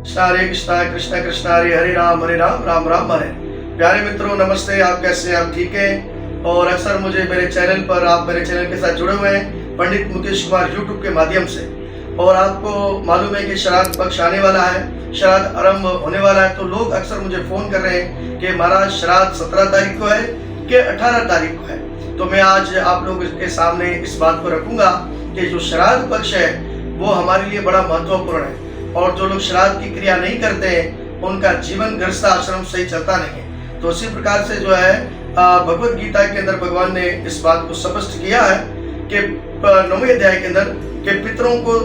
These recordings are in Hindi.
हरे कृष्णा कृष्णा कृष्णा हरे राम राम राम हरे। प्यारे मित्रों नमस्ते, आप कैसे हैं? आप ठीक हैं? और अक्सर मुझे मेरे चैनल पर आप मेरे चैनल के साथ जुड़े हुए हैं पंडित मुकेश कुमार यूट्यूब के माध्यम से। और आपको मालूम है कि श्राद्ध पक्ष आने वाला है, श्राद्ध आरंभ होने वाला है। तो लोग अक्सर मुझे फोन कर रहे हैं कि महाराज श्राद्ध 17 तारीख को है कि 18 तारीख को है। तो मैं आज आप लोगों के सामने इस बात को रखूंगा कि जो श्राद्ध पक्ष है वो हमारे लिए बड़ा महत्वपूर्ण है। और जो लोग श्राद्ध की क्रिया नहीं करते हैं उनका जीवन गृहस्थ आश्रम सही चलता नहीं है। तो इसी प्रकार से जो है भगवत गीता के अंदर भगवान ने इस बात को स्पष्ट किया है कि 9वें अध्याय के अंदर कि पितरों को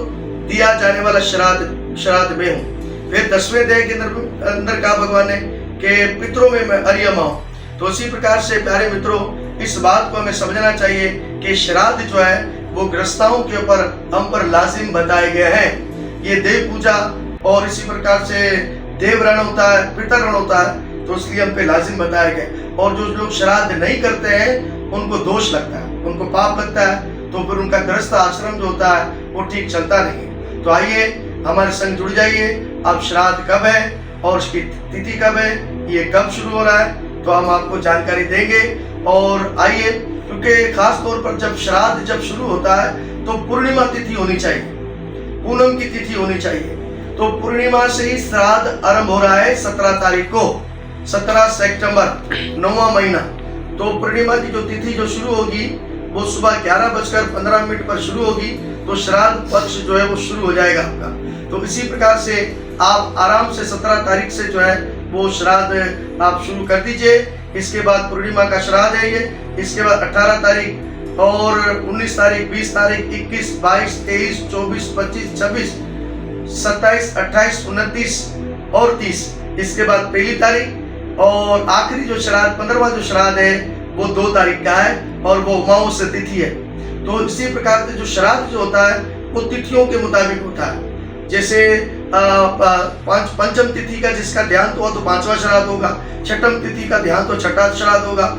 दिया जाने वाला श्राद्ध में हूँ। फिर 10वें अध्याय के अंदर कहा भगवान ने कि पितरों में मैं अर्यमा हूँ। तो इसी प्रकार से प्यारे मित्रों, इस बात को हमें समझना चाहिए कि श्राद्ध जो है वो गृहस्थों के ऊपर हम पर लाजिम बताए गए हैं। ये देव पूजा और इसी प्रकार से देव रण होता है, पितर रण होता है, तो इसलिए हम पे लाजिम बताए गए। और जो लोग श्राद्ध नहीं करते हैं उनको दोष लगता है, उनको पाप लगता है, तो फिर उनका गृहस्थ आश्रम जो होता है वो ठीक चलता नहीं। तो आइए हमारे संग जुड़ जाइए। अब श्राद्ध कब है और उसकी तिथि कब है, ये कब शुरू हो रहा है, तो हम आपको जानकारी देंगे। और आइए, क्योंकि खास तौर पर जब श्राद्ध जब शुरू होता है तो पूर्णिमा तिथि होनी चाहिए, पूनम की तिथि होनी चाहिए। तो पूर्णिमा से ही श्राद्ध आरंभ हो रहा है 17 तारीख को, 17 सितंबर 9वां महीना। तो पूर्णिमा की जो तिथि जो शुरू होगी वो सुबह 11:15 पर शुरू होगी। तो श्राद्ध पक्ष जो है वो शुरू हो जाएगा आपका। तो इसी प्रकार से आप आराम से 17 तारीख से जो है वो श्राद्ध आप शुरू कर दीजिए। इसके बाद पूर्णिमा का श्राद्ध है ये। इसके बाद 18 तारीख और 19 तारीख, 20 तारीख, 21, 22, 23, 24, 25, 26, 27, 28, 29 और 30। इसके बाद पहली तारीख और आखिरी जो श्राद्ध 15वां जो श्राद्ध है वो 2 तारीख का है और वो अमावस्या तिथि है। तो इसी प्रकार से जो श्राद्ध जो होता है वो तिथियों के मुताबिक होता है। जैसे पंचम तिथि का जिसका ध्यान हुआ तो 5वां श्राद्ध होगा, छठम तिथि का ध्यान तो 6ठा श्राद्ध होगा।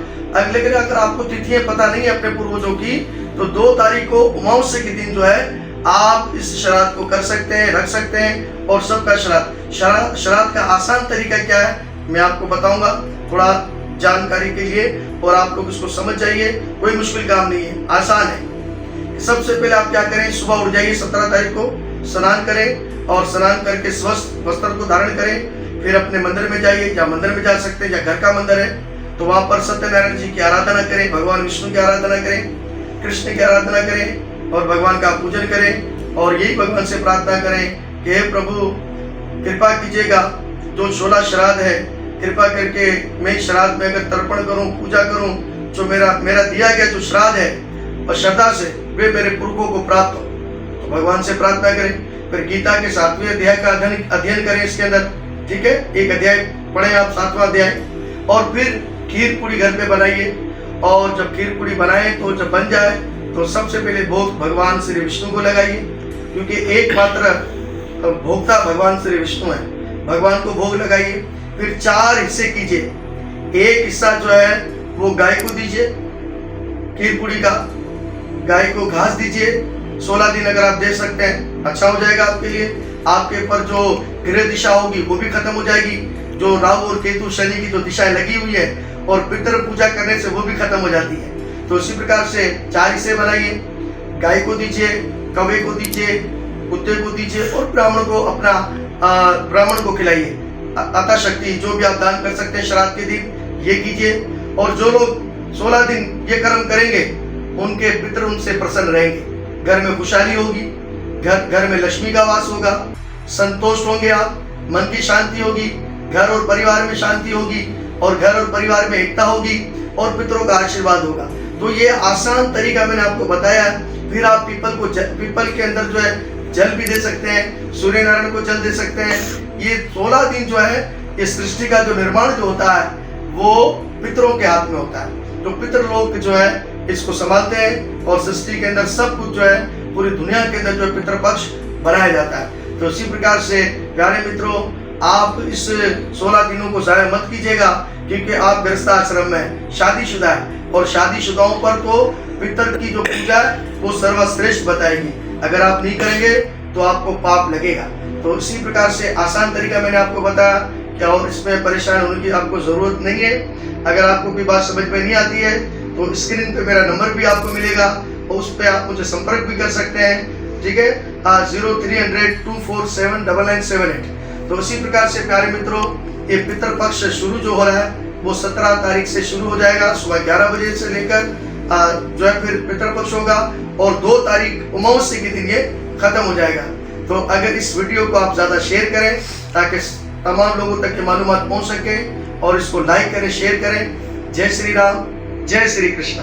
लेकिन अगर आपको तिथियां पता नहीं है अपने पूर्वजों की, तो 2 तारीख को अमावस्या के दिन जो है आप इस श्राद्ध को कर सकते हैं, रख सकते हैं। और सबका श्राद्ध का आसान तरीका क्या है मैं आपको बताऊंगा थोड़ा जानकारी के लिए, और आप लोग इसको समझ जाइए। कोई मुश्किल काम नहीं है, आसान है। सबसे पहले आप क्या करें, सुबह उठ जाइए 17 तारीख को, स्नान करें और स्नान करके स्वस्थ वस्त्र को धारण करें। फिर अपने मंदिर में जाइए, या मंदिर में जा सकते हैं या घर का मंदिर है तो वहां पर सत्यनारायण जी की आराधना करें, भगवान विष्णु की आराधना करें, कृष्ण की आराधना करें और भगवान का पूजन करें। और यही भगवान से प्रार्थना करें कि हे प्रभु कृपा कीजिएगा, जो 16 श्राद्ध है कृपा करके मैं श्राद्ध में अगर तर्पण करूं, पूजा करूं, जो मेरा दिया गया जो श्राद्ध है और श्रद्धा से वे मेरे पुरखों को प्राप्त हो। तो भगवान से प्रार्थना करें। फिर गीता के 7वें अध्याय का अध्ययन करें इसके अंदर, ठीक है, एक अध्याय पढ़े आप, 7वां अध्याय। और फिर खीर पूरी घर पे बनाइए। और जब खीर पूरी बनाए तो जब बन जाए तो सबसे पहले भोग भगवान श्री विष्णु को लगाइए, क्योंकि एकमात्र भोक्ता भगवान श्री विष्णु है। भगवान को भोग लगाइए। फिर 4 हिस्से कीजिए। एक हिस्सा जो है वो गाय को दीजिए, खीर पूरी का गाय को घास दीजिए। 16 दिन अगर आप दे सकते हैं अच्छा हो जाएगा आपके लिए। आपके ऊपर जो गृह दिशा होगी वो भी खत्म हो जाएगी, जो राहु और केतु शनि की जो दिशाएं लगी हुई है, और पितृ पूजा करने से वो भी खत्म हो जाती है। तो इसी प्रकार से 4 हिस्से बनाइए। गाय को दीजिए, कौवे को दीजिए, कुत्ते को दीजिए और ब्राह्मण को खिलाइए। अतः शक्ति जो भी आप दान कर सकते हैं श्राद्ध के दिन ये कीजिए। और जो लोग 16 दिन ये कर्म करेंगे उनके पितृ उनसे प्रसन्न रहेंगे, घर में खुशहाली होगी, घर में लक्ष्मी का वास होगा, संतोष होंगे आप, मन की शांति होगी, घर और परिवार में शांति होगी, और घर और परिवार में एकता होगी, और पितरों का आशीर्वाद होगा। तो ये आसान तरीका मैंने आपको बताया। फिर आप पीपल के अंदर जो है जल भी दे सकते हैं, सूर्य नारायण को जल दे सकते हैं। ये 16 दिन जो है ये सृष्टि का जो निर्माण जो होता है वो पितरों के हाथ में होता है। तो पितर लोग जो है इसको संभालते हैं, और सृष्टि के अंदर सब कुछ जो है पूरी दुनिया के अंदर जो है पितृपक्ष बनाया जाता है। तो इसी प्रकार से प्यारे मित्रों, आप इस 16 दिनों को जाया मत कीजिएगा, क्योंकि आप गृहस्थ आश्रम में शादीशुदा है, और शादीशुदाओं पर तो पितर की जो पूजा है वो सर्वश्रेष्ठ बताएगी। अगर आप नहीं करेंगे तो आपको पाप लगेगा। तो तो इसी प्रकार से आसान तरीका मैंने आपको बताया कि और इसमें परेशान होने की आपको ज़रूरत नहीं है। अगर आपको कोई बात समझ में नहीं आती है तो स्क्रीन पे मेरा नंबर भी आपको मिलेगा और उस पर आप मुझे संपर्क भी कर सकते हैं, ठीक है। 0300-247-9978। तो इसी प्रकार से प्यारे मित्रों, ये पितृपक्ष शुरू जो हो रहा है वो 17 तारीख से शुरू हो जाएगा, सुबह 11 बजे से लेकर जो है फिर पितृपक्ष होगा और 2 तारीख अमावस्या के दिन ये खत्म हो जाएगा। तो अगर इस वीडियो को आप ज़्यादा शेयर करें ताकि तमाम लोगों तक ये मालूमात पहुंच सके, और इसको लाइक करें, शेयर करें। जय श्री राम, जय श्री कृष्ण।